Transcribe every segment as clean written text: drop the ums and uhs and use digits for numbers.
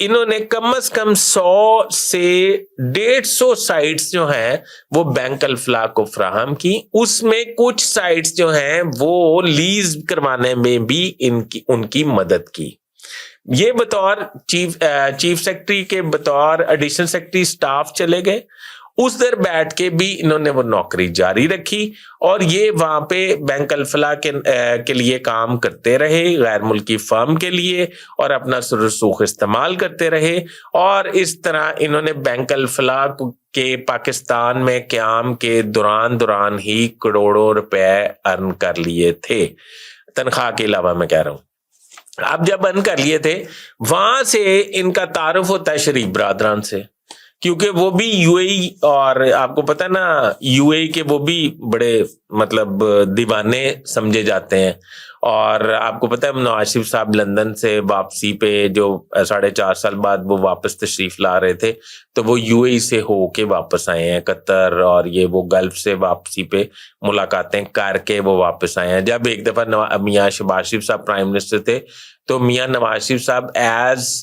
انہوں نے کم از کم 100 سے 150 سائٹس جو ہیں وہ بینک الفلاح کو فراہم کی. اس میں کچھ سائٹس جو ہیں وہ لیز کروانے میں بھی ان کی مدد کی. یہ بطور چیف سیکرٹری کے بطور ایڈیشنل سیکرٹری سٹاف چلے گئے. اس در بیٹھ کے بھی انہوں نے وہ نوکری جاری رکھی اور یہ وہاں پہ بینک الفلاح کے لیے کام کرتے رہے, غیر ملکی فرم کے لیے, اور اپنا سر رسوخ استعمال کرتے رہے. اور اس طرح انہوں نے بینک الفلاح کے پاکستان میں قیام کے دوران ہی کروڑوں روپے ارن کر لیے تھے, تنخواہ کے علاوہ میں کہہ رہا ہوں. اب جب ارن کر لیے تھے, وہاں سے ان کا تعارف ہوتا ہے شریف برادران سے, کیونکہ وہ بھی یو اے ای, اور آپ کو پتہ نا یو اے ای کے وہ بھی بڑے مطلب دیوانے سمجھے جاتے ہیں. اور آپ کو پتہ ہے نواز شریف صاحب لندن سے واپسی پہ جو 4.5 سال بعد وہ واپس تشریف لا رہے تھے, تو وہ یو اے ای سے ہو کے واپس آئے ہیں, قطر اور یہ وہ گلف سے واپسی پہ ملاقاتیں کر کے وہ واپس آئے ہیں. جب ایک دفعہ میاں شہباز شریف صاحب پرائم منسٹر تھے تو میاں نواز شریف صاحب ایز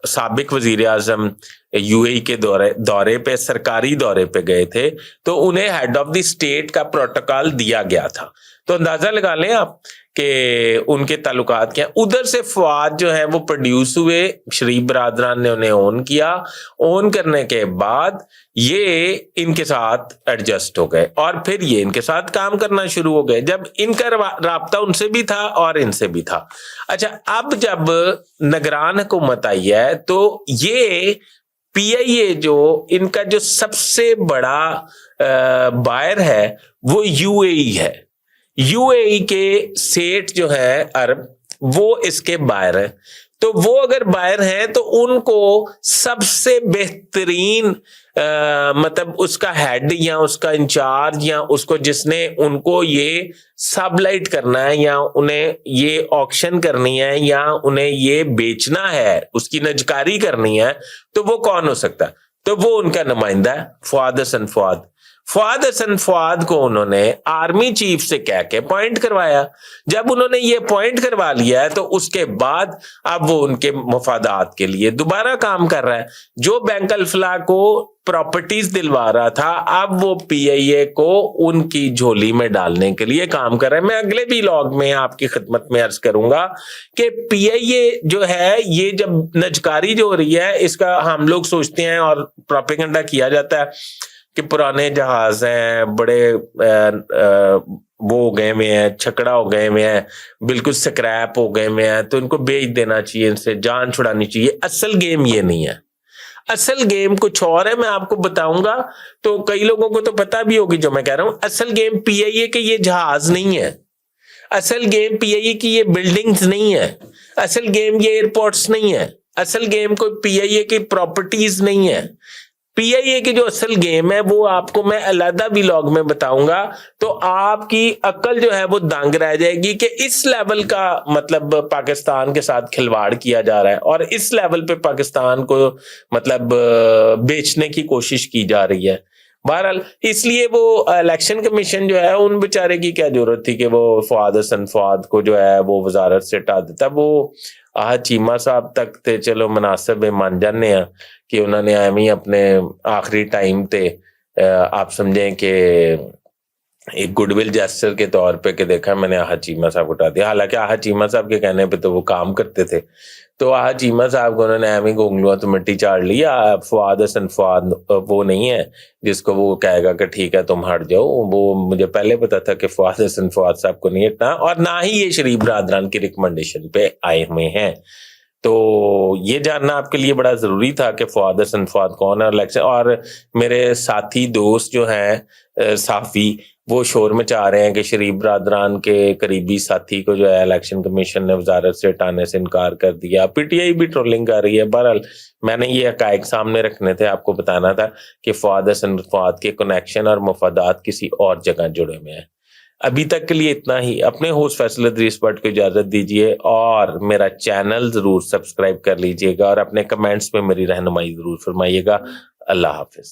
سابق وزیر اعظم یو اے ای کے دورے پہ, سرکاری دورے پہ گئے تھے, تو انہیں ہیڈ آف دی اسٹیٹ کا پروٹوکال دیا گیا تھا. تو اندازہ لگا لیں آپ کہ ان کے تعلقات کیا. ادھر سے فواد جو ہے وہ پروڈیوس ہوئے, شریف برادران نے انہیں اون کیا, اون کرنے کے بعد یہ ان کے ساتھ ایڈجسٹ ہو گئے اور پھر یہ ان کے ساتھ کام کرنا شروع ہو گئے, جب ان کا رابطہ ان سے بھی تھا اور ان سے بھی تھا. اچھا, اب جب نگران حکومت آئی ہے تو یہ پی آئی اے جو ان کا جو سب سے بڑا بائر ہے وہ یو اے ای ہے. یو اے ای کے سیٹ جو ہے عرب, وہ اس کے بائر ہیں. تو وہ اگر بائر ہیں تو ان کو سب سے بہترین مطلب اس کا ہیڈ یا اس کا انچارج یا اس کو جس نے ان کو یہ سب لائٹ کرنا ہے یا انہیں یہ آکشن کرنی ہے یا انہیں یہ بیچنا ہے, اس کی نجکاری کرنی ہے, تو وہ کون ہو سکتا ہے؟ تو وہ ان کا نمائندہ ہے فؤاد حسن فؤاد. فؤاد حسن فؤاد کو انہوں نے آرمی چیف سے کہہ کے اپوائنٹ کروایا. جب انہوں نے یہ اپوائنٹ کروا لیا ہے تو اس کے بعد اب وہ ان کے مفادات کے لیے دوبارہ کام کر رہا ہے. جو بینک الفلاح کو پراپرٹیز دلوا رہا تھا, اب وہ پی آئی اے کو ان کی جھولی میں ڈالنے کے لیے کام کر رہا ہے. میں اگلے بھی لاگ میں آپ کی خدمت میں عرض کروں گا کہ پی آئی اے جو ہے, یہ جب نجکاری جو ہو رہی ہے, اس کا ہم لوگ سوچتے ہیں اور پروپیگنڈا کیا جاتا ہے کہ پرانے جہاز ہیں, بڑے وہ ہو گئے ہوئے ہیں, چھکڑا ہو گئے ہوئے ہیں, بالکل سکریپ ہو گئے ہوئے ہیں, تو ان کو بیچ دینا چاہیے, ان سے جان چھڑانی چاہیے. اصل گیم یہ نہیں ہے, اصل گیم کچھ اور ہے. میں آپ کو بتاؤں گا تو کئی لوگوں کو تو پتہ بھی ہوگی جو میں کہہ رہا ہوں. اصل گیم پی آئی اے کے یہ جہاز نہیں ہے, اصل گیم پی آئی اے کی یہ بلڈنگز نہیں ہے, اصل گیم یہ ایئرپورٹس نہیں ہے, اصل گیم کوئی پی آئی اے کی پراپرٹیز نہیں ہے. پی آئی اے کی جو اصل گیم ہے وہ آپ کو میں علیحدہ ولاگ میں بتاؤں گا, تو آپ کی عقل جو ہے وہ دنگ رہ جائے گی کہ اس لیول کا مطلب پاکستان کے ساتھ کھلواڑ کیا جا رہا ہے اور اس لیول پہ پاکستان کو مطلب بیچنے کی کوشش کی جا رہی ہے. بہرحال اس لیے وہ الیکشن کمیشن جو ہے, ان بیچارے کی کیا ضرورت تھی کہ وہ فؤاد حسن فؤاد کو جو ہے وہ وزارت سے ہٹا دیتا. وہ چیمہ صاحب تک تھے, چلو مناسب مان جانے ہیں کہ انہوں نے ایویں اپنے آخری ٹائم تے آپ سمجھیں کہ ایک گڈ ول جیسچر کے طور پہ کہ دیکھا میں نے چیمہ صاحب اٹھا دیا. حالانکہ چیمہ صاحب کے کہنے پہ تو وہ کام کرتے تھے, تو چیمہ صاحب کو انہوں نے ایویں گونگلوا تو مٹی چاڑ لی. فؤاد حسن فؤاد وہ نہیں ہے جس کو وہ کہے گا کہ ٹھیک ہے تم ہٹ جاؤ. وہ مجھے پہلے پتا تھا کہ فؤاد حسن فؤاد صاحب کو نہیں ہٹنا, اور نہ ہی یہ شریف برادران کی ریکمنڈیشن پہ آئے ہوئے ہیں. تو یہ جاننا آپ کے لیے بڑا ضروری تھا کہ فؤاد حسن فؤاد کون ہے. اور میرے ساتھی دوست جو ہیں صحافی, وہ شور مچا رہے ہیں کہ شریف برادران کے قریبی ساتھی کو جو ہے الیکشن کمیشن نے وزارت سے ہٹانے سے انکار کر دیا. پی ٹی آئی بھی ٹرولنگ کر رہی ہے. بہرحال میں نے یہ حقائق سامنے رکھنے تھے, آپ کو بتانا تھا کہ فؤاد حسن فؤاد کے کنیکشن اور مفادات کسی اور جگہ جڑے ہوئے ہیں. ابھی تک کے لیے اتنا ہی. اپنے ہوسٹ فیصل ادریس بٹ کو اجازت دیجیے اور میرا چینل ضرور سبسکرائب کر لیجیے گا اور اپنے کمنٹس میں میری رہنمائی ضرور فرمائیے گا. اللہ حافظ.